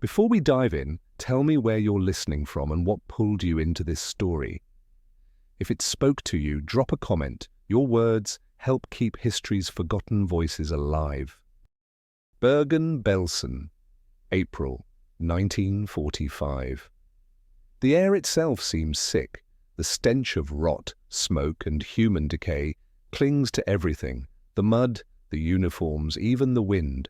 Before we dive in, tell me where you're listening from and what pulled you into this story. If it spoke to you, drop a comment. Your words help keep history's forgotten voices alive. Bergen-Belsen, April 1945. The air itself seems sick. The stench of rot, smoke, and human decay clings to everything: the mud, the uniforms, even the wind.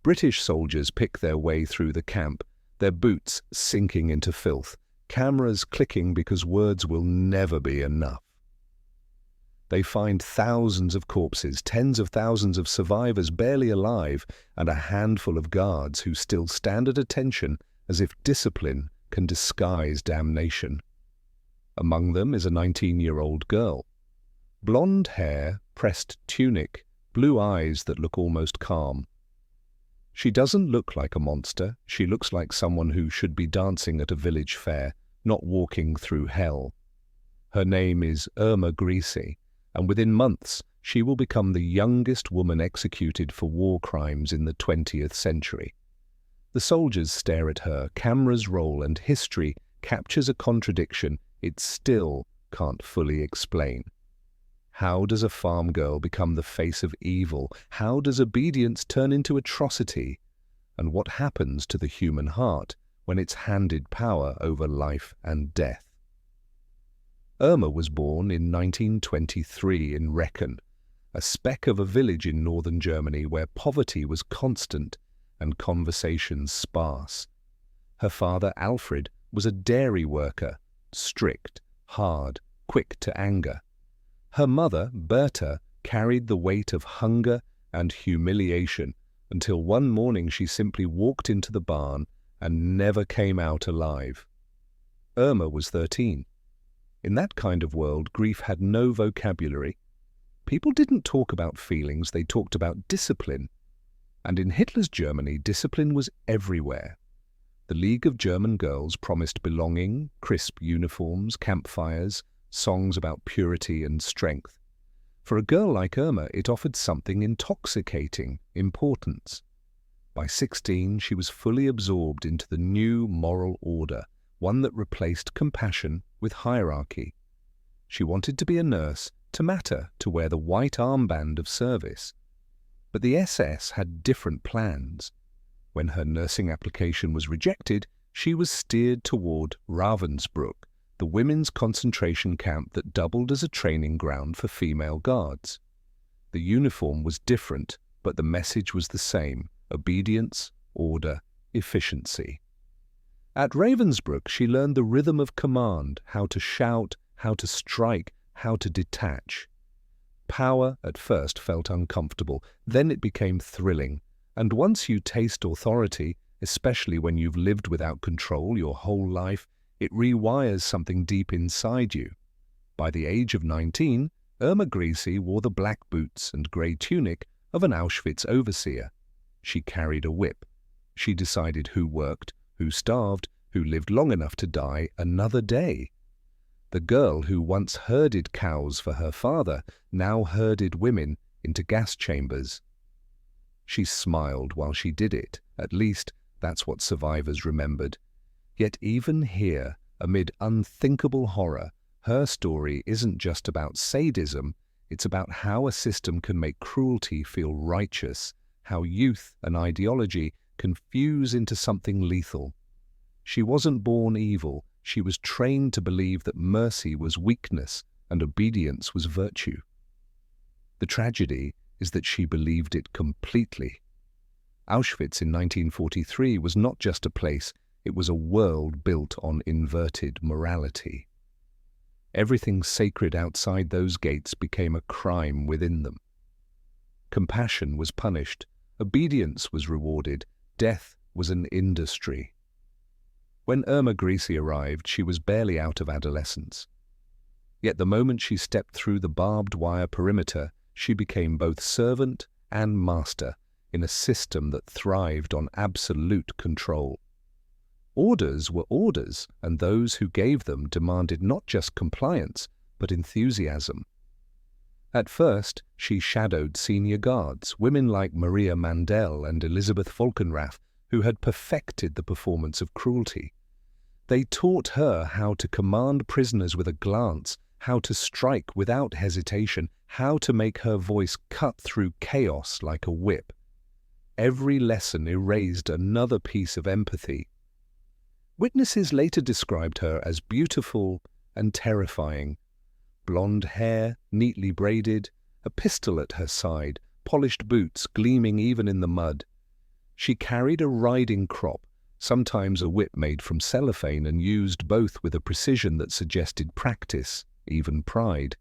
British soldiers pick their way through the camp, their boots sinking into filth, cameras clicking because words will never be enough. They find thousands of corpses, tens of thousands of survivors barely alive, and a handful of guards who still stand at attention as if discipline can disguise damnation. Among them is a 19-year-old girl. Blonde hair, pressed tunic, blue eyes that look almost calm. She doesn't look like a monster. She looks like someone who should be dancing at a village fair, not walking through hell. Her name is Irma Grese, and within months she will become the youngest woman executed for war crimes in the 20th century. The soldiers stare at her, cameras roll, and history captures a contradiction it still can't fully explain. How does a farm girl become the face of evil? How does obedience turn into atrocity? And what happens to the human heart when it's handed power over life and death? Irma was born in 1923 in Reich, a speck of a village in northern Germany where poverty was constant and conversations sparse. Her father, Alfred, was a dairy worker, strict, hard, quick to anger. Her mother, Berta, carried the weight of hunger and humiliation until one morning she simply walked into the barn and never came out alive. Irma was 13. In that kind of world, grief had no vocabulary. People didn't talk about feelings, they talked about discipline. And in Hitler's Germany, discipline was everywhere. The League of German Girls promised belonging, crisp uniforms, campfires, songs about purity and strength. For a girl like Irma, it offered something intoxicating, importance. By 16, she was fully absorbed into the new moral order, one that replaced compassion with hierarchy. She wanted to be a nurse, to matter, to wear the white armband of service. But the SS had different plans. When her nursing application was rejected, she was steered toward Ravensbrück, the women's concentration camp that doubled as a training ground for female guards. The uniform was different, but the message was the same: obedience, order, efficiency. At Ravensbrück, she learned the rhythm of command, how to shout, how to strike, how to detach. Power at first felt uncomfortable, then it became thrilling. And once you taste authority, especially when you've lived without control your whole life, it rewires something deep inside you. By the age of 19, Irma Grese wore the black boots and grey tunic of an Auschwitz overseer. She carried a whip. She decided who worked, who starved, who lived long enough to die another day. The girl who once herded cows for her father now herded women into gas chambers. She smiled while she did it. At least, that's what survivors remembered. Yet even here, amid unthinkable horror, her story isn't just about sadism, it's about how a system can make cruelty feel righteous, how youth and ideology can fuse into something lethal. She wasn't born evil, she was trained to believe that mercy was weakness and obedience was virtue. The tragedy is that she believed it completely. Auschwitz in 1943 was not just a place, it was a world built on inverted morality. Everything sacred outside those gates became a crime within them. Compassion was punished, obedience was rewarded, death was an industry. When Irma Grese arrived, she was barely out of adolescence. Yet the moment she stepped through the barbed wire perimeter, she became both servant and master in a system that thrived on absolute control. Orders were orders, and those who gave them demanded not just compliance, but enthusiasm. At first, she shadowed senior guards, women like Maria Mandel and Elizabeth Falkenrath, who had perfected the performance of cruelty. They taught her how to command prisoners with a glance, how to strike without hesitation, how to make her voice cut through chaos like a whip. Every lesson erased another piece of empathy. Witnesses later described her as beautiful and terrifying. Blonde hair, neatly braided, a pistol at her side, polished boots gleaming even in the mud. She carried a riding crop, sometimes a whip made from cellophane, and used both with a precision that suggested practice, even pride.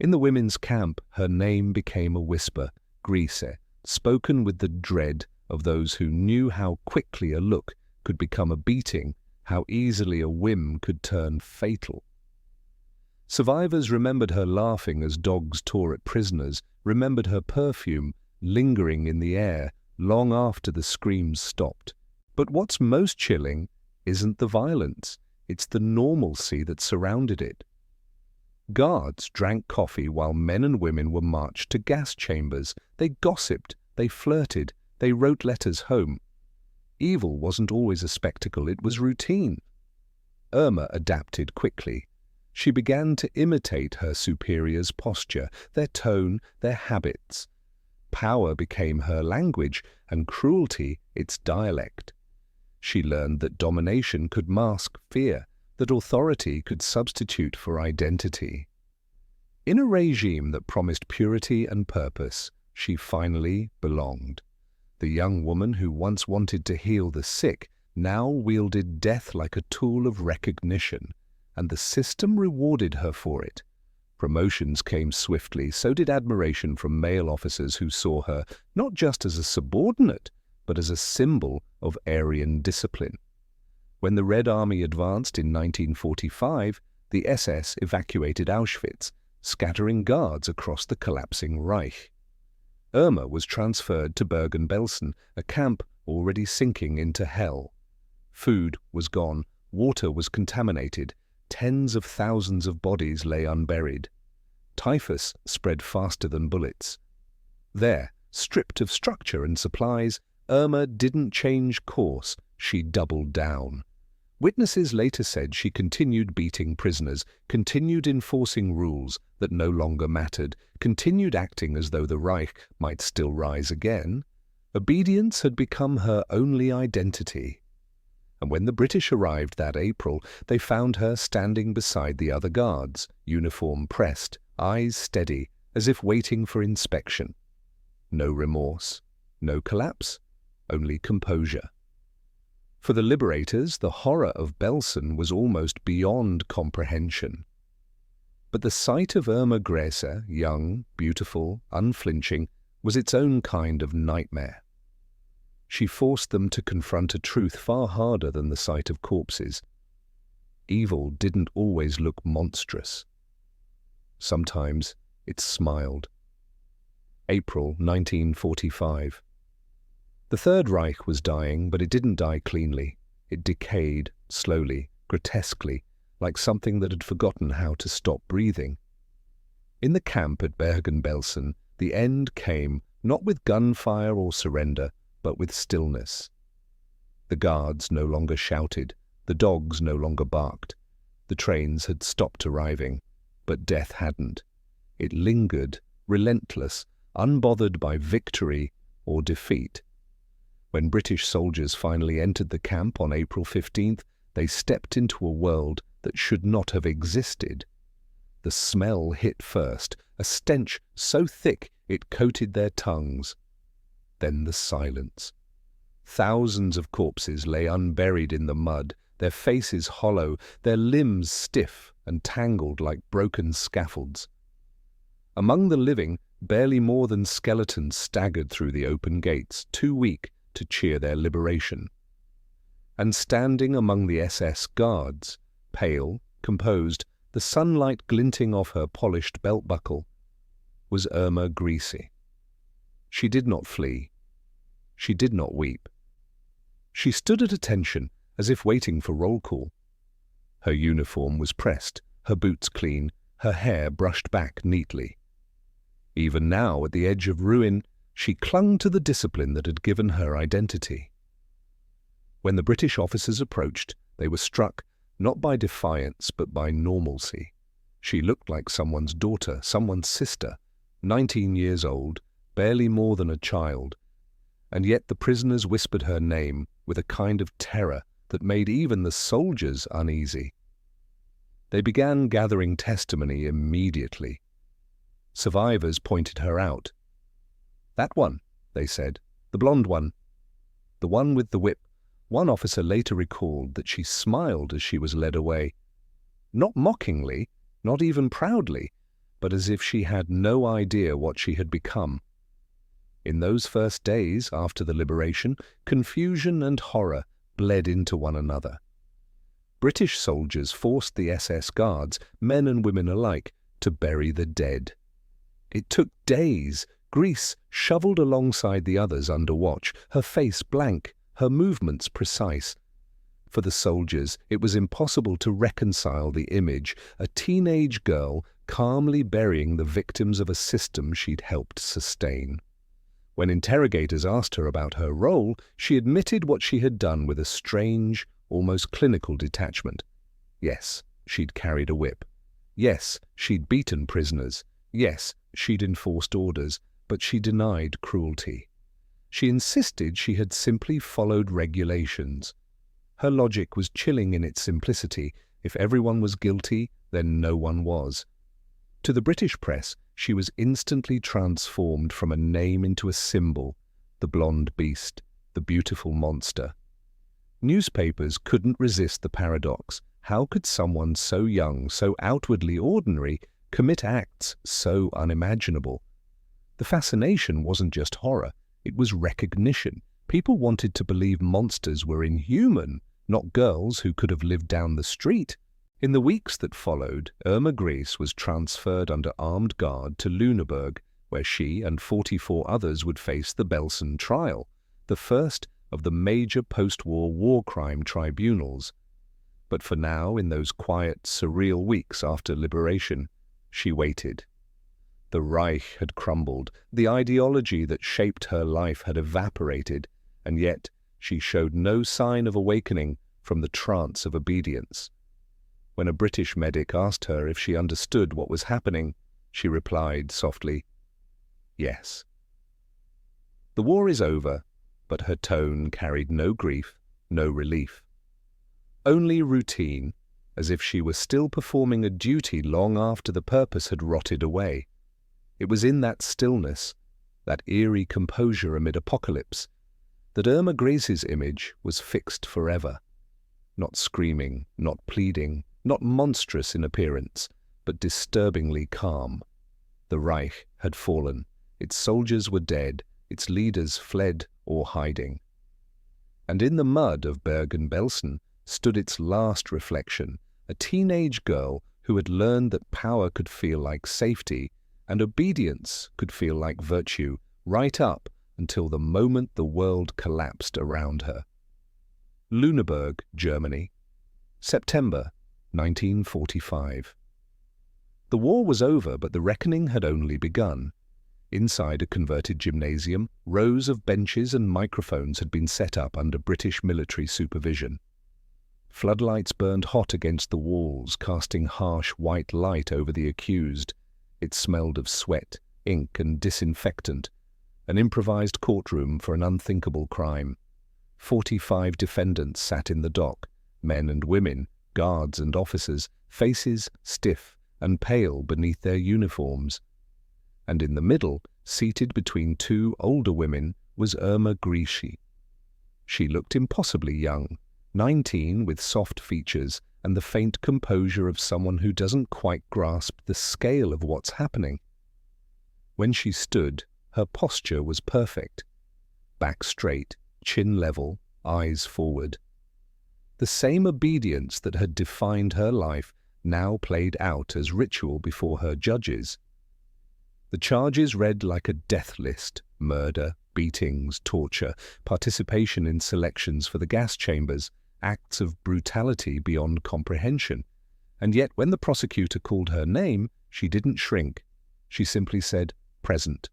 In the women's camp, her name became a whisper, Grese, spoken with the dread of those who knew how quickly a look could become a beating, how easily a whim could turn fatal. Survivors remembered her laughing as dogs tore at prisoners, remembered her perfume lingering in the air long after the screams stopped. But what's most chilling isn't the violence, it's the normalcy that surrounded it. Guards drank coffee while men and women were marched to gas chambers. They gossiped, they flirted, they wrote letters home. Evil wasn't always a spectacle, it was routine. Irma adapted quickly. She began to imitate her superiors' posture, their tone, their habits. Power became her language, and cruelty its dialect. She learned that domination could mask fear, that authority could substitute for identity. In a regime that promised purity and purpose, she finally belonged. The young woman who once wanted to heal the sick now wielded death like a tool of recognition, and the system rewarded her for it. Promotions came swiftly, so did admiration from male officers who saw her not just as a subordinate, but as a symbol of Aryan discipline. When the Red Army advanced in 1945, the SS evacuated Auschwitz, scattering guards across the collapsing Reich. Irma was transferred to Bergen-Belsen, a camp already sinking into hell. Food was gone, water was contaminated, tens of thousands of bodies lay unburied. Typhus spread faster than bullets. There, stripped of structure and supplies, Irma didn't change course, she doubled down. Witnesses later said she continued beating prisoners, continued enforcing rules that no longer mattered, continued acting as though the Reich might still rise again. Obedience had become her only identity. And when the British arrived that April, they found her standing beside the other guards, uniform pressed, eyes steady, as if waiting for inspection. No remorse, no collapse, only composure. For the liberators, the horror of Belsen was almost beyond comprehension. But the sight of Irma Grese, young, beautiful, unflinching, was its own kind of nightmare. She forced them to confront a truth far harder than the sight of corpses. Evil didn't always look monstrous. Sometimes it smiled. April 1945. The Third Reich was dying, but it didn't die cleanly. It decayed, slowly, grotesquely, like something that had forgotten how to stop breathing. In the camp at Bergen-Belsen, the end came not with gunfire or surrender, but with stillness. The guards no longer shouted, the dogs no longer barked. The trains had stopped arriving, but death hadn't. It lingered, relentless, unbothered by victory or defeat. When British soldiers finally entered the camp on April 15th, they stepped into a world that should not have existed. The smell hit first, a stench so thick it coated their tongues. Then the silence. Thousands of corpses lay unburied in the mud, their faces hollow, their limbs stiff and tangled like broken scaffolds. Among the living, barely more than skeletons staggered through the open gates, too weak to cheer their liberation. And standing among the SS guards, pale, composed, the sunlight glinting off her polished belt buckle, was Irma Grese. She did not flee. She did not weep. She stood at attention, as if waiting for roll call. Her uniform was pressed, her boots clean, her hair brushed back neatly. Even now, at the edge of ruin, she clung to the discipline that had given her identity. When the British officers approached, they were struck not by defiance but by normalcy. She looked like someone's daughter, someone's sister, 19 years old, barely more than a child, and yet the prisoners whispered her name with a kind of terror that made even the soldiers uneasy. They began gathering testimony immediately. Survivors pointed her out. "That one," they said, "the blonde one. The one with the whip." One officer later recalled that she smiled as she was led away. Not mockingly, not even proudly, but as if she had no idea what she had become. In those first days after the liberation, confusion and horror bled into one another. British soldiers forced the SS guards, men and women alike, to bury the dead. It took days. Grese shoveled alongside the others under watch, her face blank, her movements precise. For the soldiers, it was impossible to reconcile the image, a teenage girl calmly burying the victims of a system she'd helped sustain. When interrogators asked her about her role, she admitted what she had done with a strange, almost clinical detachment. Yes, she'd carried a whip. Yes, she'd beaten prisoners. Yes, she'd enforced orders, but she denied cruelty. She insisted she had simply followed regulations. Her logic was chilling in its simplicity. If everyone was guilty, then no one was. To the British press, she was instantly transformed from a name into a symbol, the blonde beast, the beautiful monster. Newspapers couldn't resist the paradox. How could someone so young, so outwardly ordinary, commit acts so unimaginable? The fascination wasn't just horror, it was recognition. People wanted to believe monsters were inhuman, not girls who could have lived down the street. In the weeks that followed, Irma Grese was transferred under armed guard to Lüneburg, where she and 44 others would face the Belsen trial, the first of the major post-war war crime tribunals. But for now, in those quiet, surreal weeks after liberation, she waited. The Reich had crumbled, the ideology that shaped her life had evaporated, and yet she showed no sign of awakening from the trance of obedience. When a British medic asked her if she understood what was happening, she replied softly, "Yes." The war is over, but her tone carried no grief, no relief. Only routine, as if she was still performing a duty long after the purpose had rotted away. It was in that stillness, that eerie composure amid apocalypse, that Irma Grese's image was fixed forever. Not screaming, not pleading, not monstrous in appearance, but disturbingly calm. The Reich had fallen. Its soldiers were dead, its leaders fled or hiding. And in the mud of Bergen-Belsen stood its last reflection, a teenage girl who had learned that power could feel like safety and obedience could feel like virtue, right up until the moment the world collapsed around her. Lüneburg, Germany, September 1945. The war was over, but the reckoning had only begun. Inside a converted gymnasium, rows of benches and microphones had been set up under British military supervision. Floodlights burned hot against the walls, casting harsh white light over the accused. It smelled of sweat, ink, and disinfectant, an improvised courtroom for an unthinkable crime. 45 defendants sat in the dock, men and women, guards and officers, faces stiff and pale beneath their uniforms. And in the middle, seated between two older women, was Irma Grese. She looked impossibly young, 19 with soft features and the faint composure of someone who doesn't quite grasp the scale of what's happening. When she stood, her posture was perfect. Back straight, chin level, eyes forward. The same obedience that had defined her life now played out as ritual before her judges. The charges read like a death list: murder, beatings, torture, participation in selections for the gas chambers, acts of brutality beyond comprehension. And yet when the prosecutor called her name, she didn't shrink. She simply said, "Present."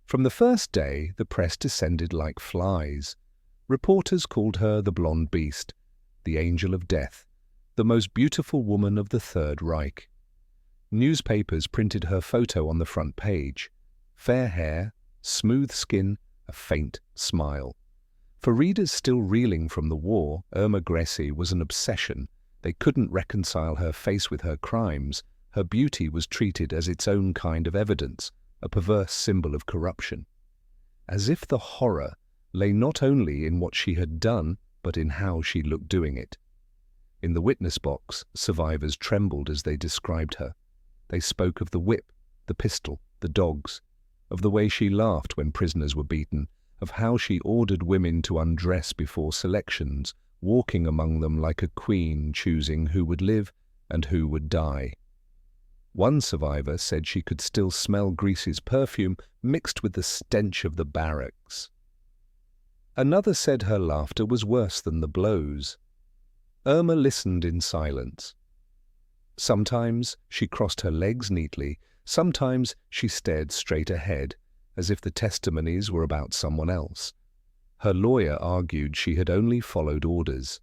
From the first day, the press descended like flies. Reporters called her the blonde beast, the angel of death, the most beautiful woman of the Third Reich. Newspapers printed her photo on the front page. Fair hair, smooth skin, a faint smile. For readers still reeling from the war, Irma Grese was an obsession. They couldn't reconcile her face with her crimes. Her beauty was treated as its own kind of evidence, a perverse symbol of corruption. As if the horror lay not only in what she had done, but in how she looked doing it. In the witness box, survivors trembled as they described her. They spoke of the whip, the pistol, the dogs, of the way she laughed when prisoners were beaten, of how she ordered women to undress before selections, walking among them like a queen, choosing who would live and who would die. One survivor said she could still smell Grese's perfume mixed with the stench of the barracks. Another said her laughter was worse than the blows. Irma listened in silence. Sometimes she crossed her legs neatly, sometimes she stared straight ahead, as if the testimonies were about someone else. Her lawyer argued she had only followed orders.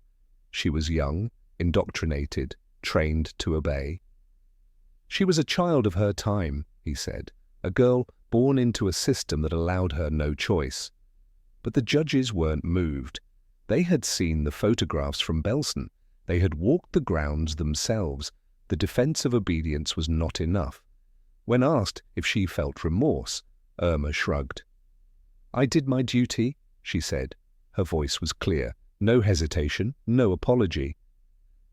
She was young, indoctrinated, trained to obey. She was a child of her time, he said, a girl born into a system that allowed her no choice. But the judges weren't moved. They had seen the photographs from Belsen. They had walked the grounds themselves. The defense of obedience was not enough. When asked if she felt remorse, Irma shrugged. "I did my duty," she said. Her voice was clear. No hesitation, no apology.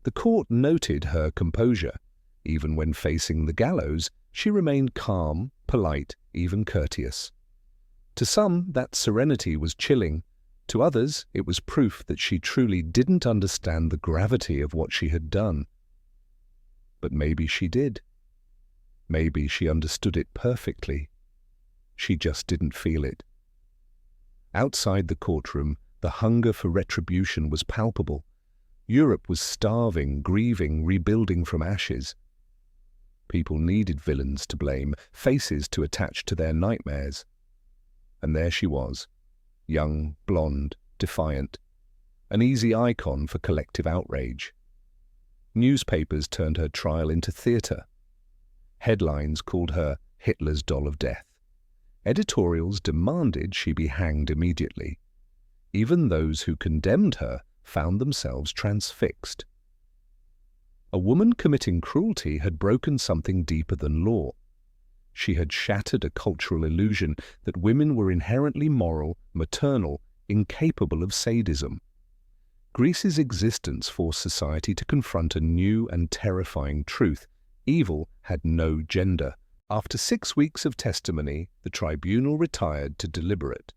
The court noted her composure. Even when facing the gallows, she remained calm, polite, even courteous. To some, that serenity was chilling. To others, it was proof that she truly didn't understand the gravity of what she had done. But maybe she did. Maybe she understood it perfectly. She just didn't feel it. Outside the courtroom, the hunger for retribution was palpable. Europe was starving, grieving, rebuilding from ashes. People needed villains to blame, faces to attach to their nightmares. And there she was, young, blonde, defiant, an easy icon for collective outrage. Newspapers turned her trial into theatre. Headlines called her Hitler's doll of death. Editorials demanded she be hanged immediately. Even those who condemned her found themselves transfixed. A woman committing cruelty had broken something deeper than law. She had shattered a cultural illusion that women were inherently moral, maternal, incapable of sadism. Greece's existence forced society to confront a new and terrifying truth. Evil had no gender. After 6 weeks of testimony, the tribunal retired to deliberate.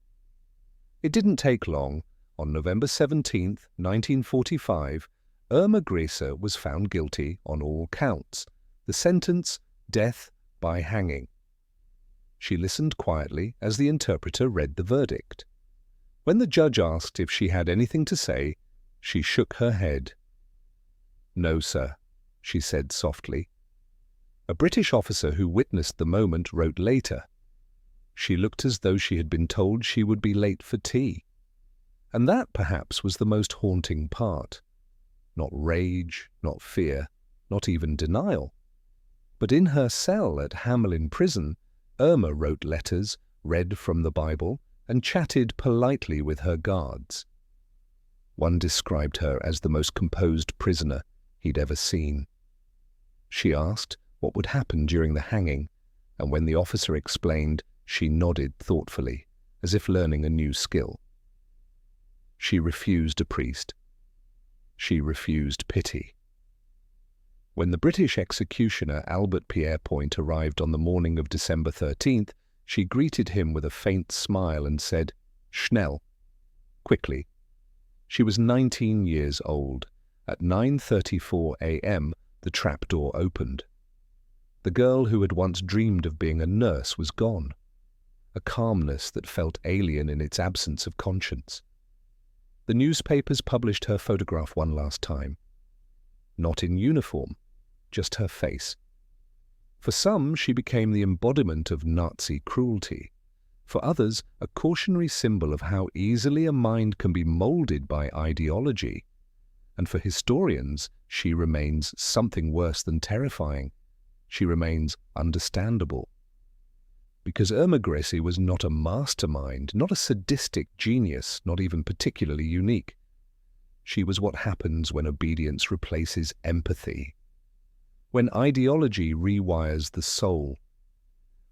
It didn't take long. On November 17, 1945, Irma Grese was found guilty on all counts. The sentence, death by hanging. She listened quietly as the interpreter read the verdict. When the judge asked if she had anything to say, she shook her head. "No, sir," she said softly. A British officer who witnessed the moment wrote later, "She looked as though she had been told she would be late for tea." And that perhaps was the most haunting part. Not rage, not fear, not even denial. But in her cell at Hamelin prison, Irma wrote letters, read from the Bible, and chatted politely with her guards. One described her as the most composed prisoner he'd ever seen. She asked what would happen during the hanging, and when the officer explained, she nodded thoughtfully, as if learning a new skill. She refused a priest. She refused pity. When the British executioner Albert Pierrepoint arrived on the morning of December 13th, she greeted him with a faint smile and said, "Schnell," quickly. She was 19 years old. At 9:34 a.m., the trapdoor opened. The girl who had once dreamed of being a nurse was gone. A calmness that felt alien in its absence of conscience. The newspapers published her photograph one last time. Not in uniform, just her face. For some, she became the embodiment of Nazi cruelty. For others, a cautionary symbol of how easily a mind can be molded by ideology. And for historians, she remains something worse than terrifying. She remains understandable. Because Irma Grese was not a mastermind, not a sadistic genius, not even particularly unique. She was what happens when obedience replaces empathy. When ideology rewires the soul.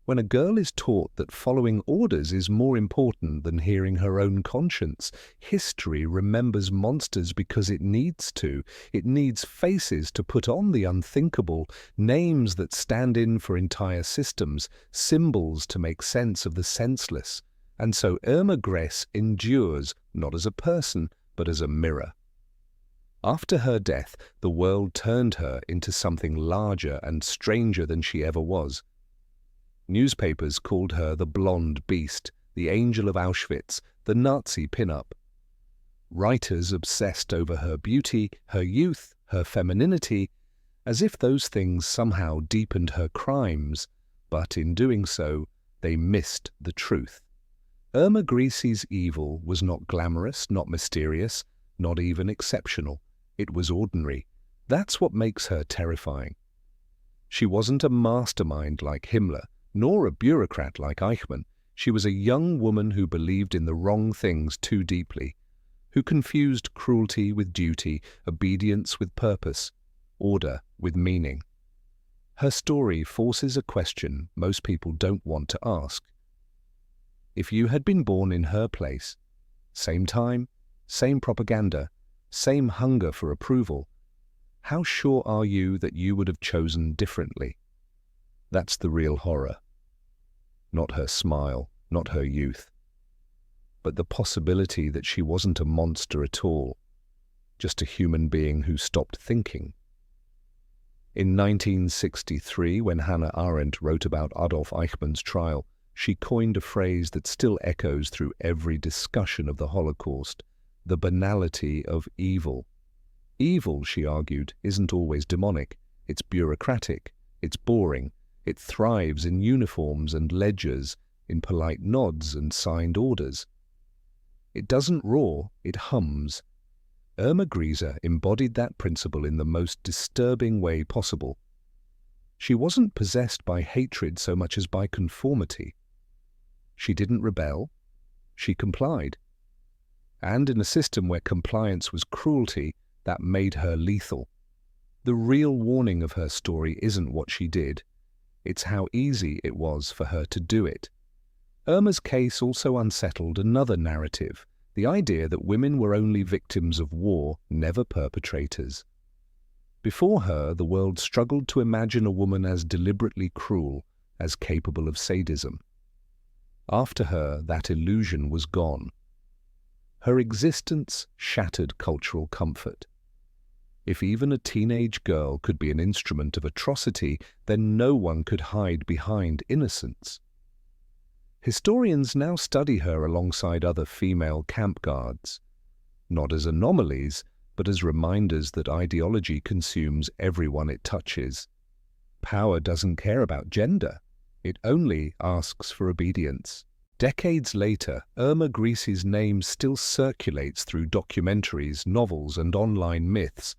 When a girl is taught that following orders is more important than hearing her own conscience. History remembers monsters because it needs to. It needs faces to put on the unthinkable, names that stand in for entire systems, symbols to make sense of the senseless. And so Irma Grese endures, not as a person, but as a mirror. After her death, the world turned her into something larger and stranger than she ever was. Newspapers called her the blonde beast, the angel of Auschwitz, the Nazi pin-up. Writers obsessed over her beauty, her youth, her femininity, as if those things somehow deepened her crimes, but in doing so, they missed the truth. Irma Grese's evil was not glamorous, not mysterious, not even exceptional. It was ordinary. That's what makes her terrifying. She wasn't a mastermind like Himmler, nor a bureaucrat like Eichmann. She was a young woman who believed in the wrong things too deeply, who confused cruelty with duty, obedience with purpose, order with meaning. Her story forces a question most people don't want to ask. If you had been born in her place, same time, same propaganda, same hunger for approval, how sure are you that you would have chosen differently? That's the real horror. Not her smile, not her youth, but the possibility that she wasn't a monster at all, just a human being who stopped thinking. In 1963, when Hannah Arendt wrote about Adolf Eichmann's trial, she coined a phrase that still echoes through every discussion of the Holocaust: the banality of evil. Evil, she argued, isn't always demonic. It's bureaucratic, it's boring, it thrives in uniforms and ledgers, in polite nods and signed orders. It doesn't roar, it hums. Irma Grese embodied that principle in the most disturbing way possible. She wasn't possessed by hatred so much as by conformity. She didn't rebel, she complied. And in a system where compliance was cruelty, that made her lethal. The real warning of her story isn't what she did, it's how easy it was for her to do it. Irma's case also unsettled another narrative, the idea that women were only victims of war, never perpetrators. Before her, the world struggled to imagine a woman as deliberately cruel, as capable of sadism. After her, that illusion was gone. Her existence shattered cultural comfort. If even a teenage girl could be an instrument of atrocity, then no one could hide behind innocence. Historians now study her alongside other female camp guards, not as anomalies, but as reminders that ideology consumes everyone it touches. Power doesn't care about gender. It only asks for obedience. Decades later, Irma Grese's name still circulates through documentaries, novels, and online myths.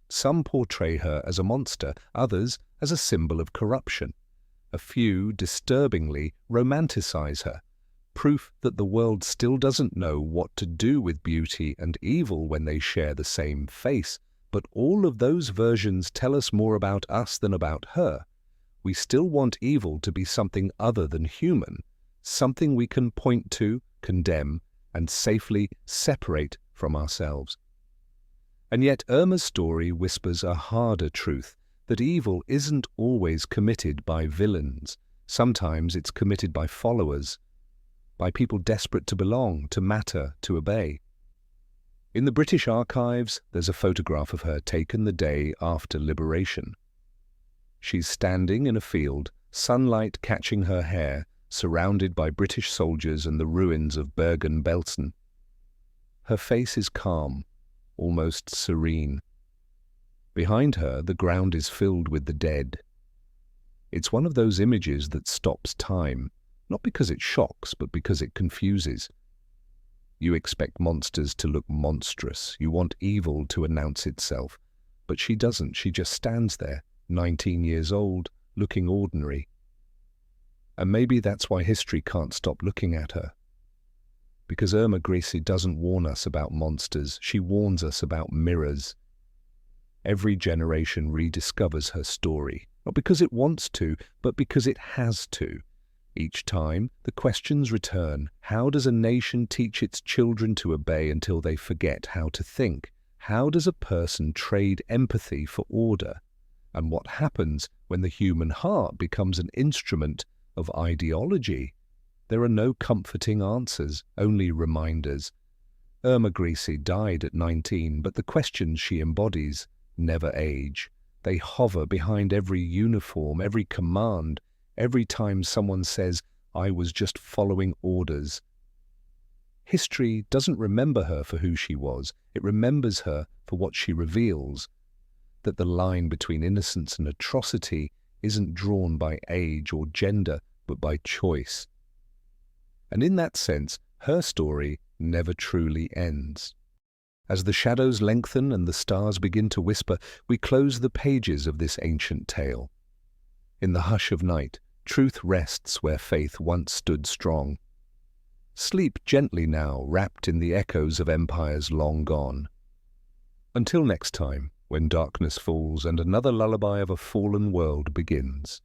Some portray her as a monster, others as a symbol of corruption. A few, disturbingly, romanticize her, proof that the world still doesn't know what to do with beauty and evil when they share the same face. But all of those versions tell us more about us than about her. We still want evil to be something other than human, something we can point to, condemn, and safely separate from ourselves. And yet Irma's story whispers a harder truth, that evil isn't always committed by villains. Sometimes it's committed by followers, by people desperate to belong, to matter, to obey. In the British archives, there's a photograph of her taken the day after liberation. She's standing in a field, sunlight catching her hair, surrounded by British soldiers and the ruins of Bergen-Belsen. Her face is calm, almost serene. Behind her, the ground is filled with the dead. It's one of those images that stops time, not because it shocks, but because it confuses. You expect monsters to look monstrous. You want evil to announce itself. But she doesn't. She just stands there, 19 years old, looking ordinary. And maybe that's why history can't stop looking at her. Because Irma Grese doesn't warn us about monsters. She warns us about mirrors. Every generation rediscovers her story, not because it wants to, but because it has to. Each time, the questions return. How does a nation teach its children to obey until they forget how to think? How does a person trade empathy for order? And what happens when the human heart becomes an instrument of ideology? There are no comforting answers, only reminders. Irma Grese died at 19, but the questions she embodies never age. They hover behind every uniform, every command, every time someone says, "I was just following orders." History doesn't remember her for who she was. It remembers her for what she reveals, that the line between innocence and atrocity isn't drawn by age or gender, but by choice. And in that sense, her story never truly ends. As the shadows lengthen and the stars begin to whisper, we close the pages of this ancient tale. In the hush of night, truth rests where faith once stood strong. Sleep gently now, wrapped in the echoes of empires long gone. Until next time, when darkness falls and another lullaby of a fallen world begins.